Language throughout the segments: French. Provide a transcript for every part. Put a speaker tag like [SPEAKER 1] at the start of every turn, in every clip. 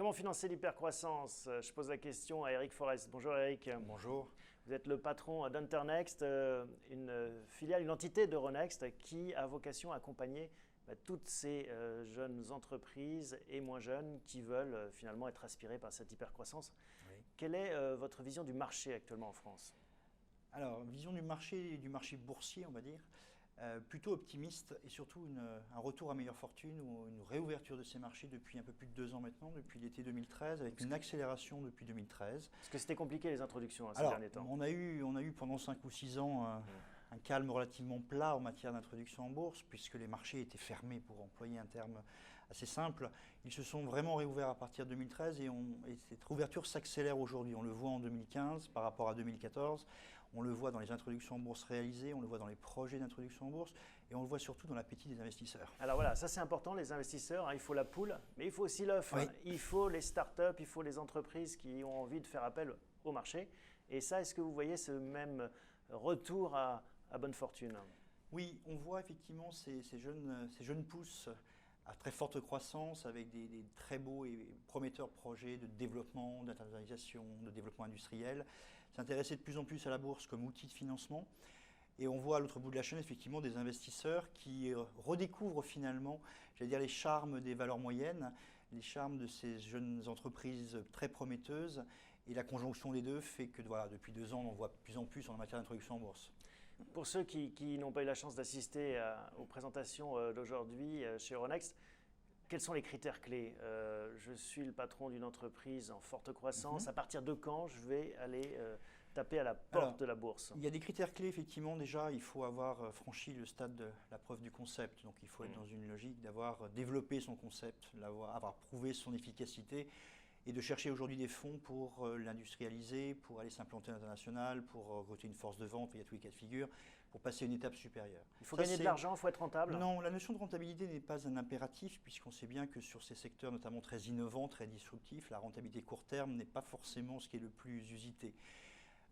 [SPEAKER 1] Comment financer l'hypercroissance? Je pose la question à Eric Forest. Bonjour Eric.
[SPEAKER 2] Bonjour.
[SPEAKER 1] Vous êtes le patron d'Internext, une filiale, une entité d'Euronext qui a vocation à accompagner toutes ces jeunes entreprises et moins jeunes qui veulent finalement être aspirées par cette hypercroissance.
[SPEAKER 2] Oui.
[SPEAKER 1] Quelle est votre vision du marché actuellement en France?
[SPEAKER 2] Alors, vision du marché boursier, on va dire, plutôt optimiste et surtout un retour à meilleure fortune ou une réouverture de ces marchés depuis un peu plus de 2 ans maintenant, depuis l'été 2013, avec une accélération depuis 2013.
[SPEAKER 1] Parce que c'était compliqué les introductions ces derniers temps.
[SPEAKER 2] On a eu pendant 5 ou 6 ans un calme relativement plat en matière d'introduction en bourse, puisque les marchés étaient fermés, pour employer un terme assez simple. Ils se sont vraiment réouverts à partir de 2013 et cette réouverture s'accélère aujourd'hui. On le voit en 2015 par rapport à 2014, on le voit dans les introductions en bourse réalisées, on le voit dans les projets d'introduction en bourse et on le voit surtout dans l'appétit des investisseurs.
[SPEAKER 1] Alors voilà, ça c'est important, les investisseurs, il faut la poule, mais il faut aussi l'œuf.
[SPEAKER 2] Oui.
[SPEAKER 1] Il faut les startups, il faut les entreprises qui ont envie de faire appel au marché. Et ça, est-ce que vous voyez ce même retour à bonne fortune?
[SPEAKER 2] Oui, on voit effectivement ces jeunes pousses à très forte croissance avec des très beaux et prometteurs projets de développement, d'internationalisation, de développement industriel, s'intéresser de plus en plus à la bourse comme outil de financement. Et on voit à l'autre bout de la chaîne effectivement des investisseurs qui redécouvrent finalement, j'allais dire, les charmes des valeurs moyennes, les charmes de ces jeunes entreprises très prometteuses. Et la conjonction des deux fait que voilà, depuis 2 ans, on en voit de plus en plus en matière d'introduction en bourse.
[SPEAKER 1] Pour ceux qui n'ont pas eu la chance d'assister aux présentations d'aujourd'hui chez Euronext, quels sont les critères clés? Je suis le patron d'une entreprise en forte croissance. À partir de quand je vais aller taper à la porte de la bourse?
[SPEAKER 2] Il y a des critères clés, effectivement. Déjà, il faut avoir franchi le stade de la preuve du concept. Donc, il faut être dans une logique d'avoir développé son concept, avoir prouvé son efficacité et de chercher aujourd'hui des fonds pour l'industrialiser, pour aller s'implanter à l'international, pour recruter une force de vente, il y a tous les cas de figure, pour passer à une étape supérieure.
[SPEAKER 1] Il faut gagner de l'argent, il faut être rentable?
[SPEAKER 2] Non, la notion de rentabilité n'est pas un impératif, puisqu'on sait bien que sur ces secteurs notamment très innovants, très disruptifs, la rentabilité court terme n'est pas forcément ce qui est le plus usité.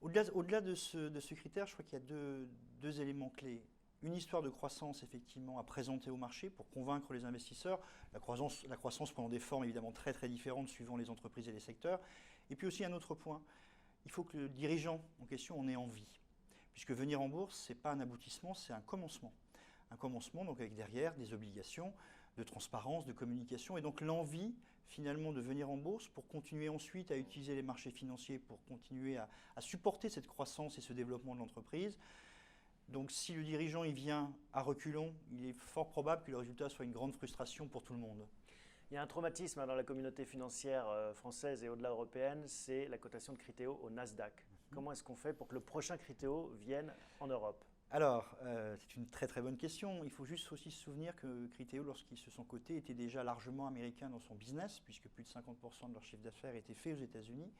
[SPEAKER 2] Au-delà de ce critère, je crois qu'il y a deux éléments clés. Une histoire de croissance, effectivement, à présenter au marché pour convaincre les investisseurs. La croissance prend des formes évidemment très très différentes suivant les entreprises et les secteurs. Et puis aussi un autre point, il faut que le dirigeant en question en ait envie. Puisque venir en bourse, ce n'est pas un aboutissement, c'est un commencement. Un commencement donc avec derrière des obligations de transparence, de communication et donc l'envie finalement de venir en bourse pour continuer ensuite à utiliser les marchés financiers pour continuer à supporter cette croissance et ce développement de l'entreprise. Donc si le dirigeant il vient à reculons, il est fort probable que le résultat soit une grande frustration pour tout le monde.
[SPEAKER 1] Il y a un traumatisme dans la communauté financière française et au-delà européenne, c'est la cotation de Criteo au Nasdaq. Comment est-ce qu'on fait pour que le prochain Criteo vienne en Europe?
[SPEAKER 2] Alors, c'est une très très bonne question. Il faut juste aussi se souvenir que Criteo, lorsqu'ils se sont cotés, était déjà largement américain dans son business, puisque plus de 50% de leur chiffre d'affaires était fait aux États-Unis.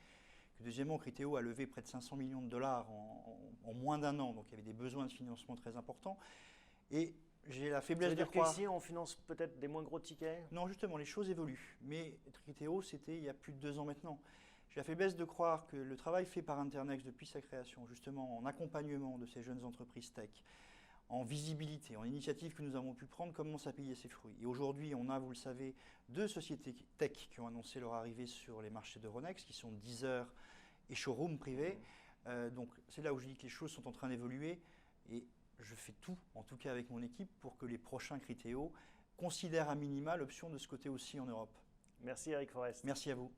[SPEAKER 2] Deuxièmement, Criteo a levé près de 500 millions de dollars en moins d'1 an, donc il y avait des besoins de financement très importants. Et j'ai la faiblesse de croire...
[SPEAKER 1] qu'ici, on finance peut-être des moins gros tickets?
[SPEAKER 2] Non, justement, les choses évoluent. Mais Criteo, c'était il y a plus de 2 ans maintenant. J'ai la faiblesse de croire que le travail fait par Internext depuis sa création, justement en accompagnement de ces jeunes entreprises tech, en visibilité, en initiative que nous avons pu prendre, commence à payer ses fruits. Et aujourd'hui, on a, vous le savez, 2 sociétés tech qui ont annoncé leur arrivée sur les marchés d'Euronext, qui sont Deezer et Showroom privé. Donc c'est là où je dis que les choses sont en train d'évoluer. Et je fais tout, en tout cas avec mon équipe, pour que les prochains Criteo considèrent à minima l'option de ce côté aussi en Europe.
[SPEAKER 1] Merci Eric Forest.
[SPEAKER 2] Merci à vous.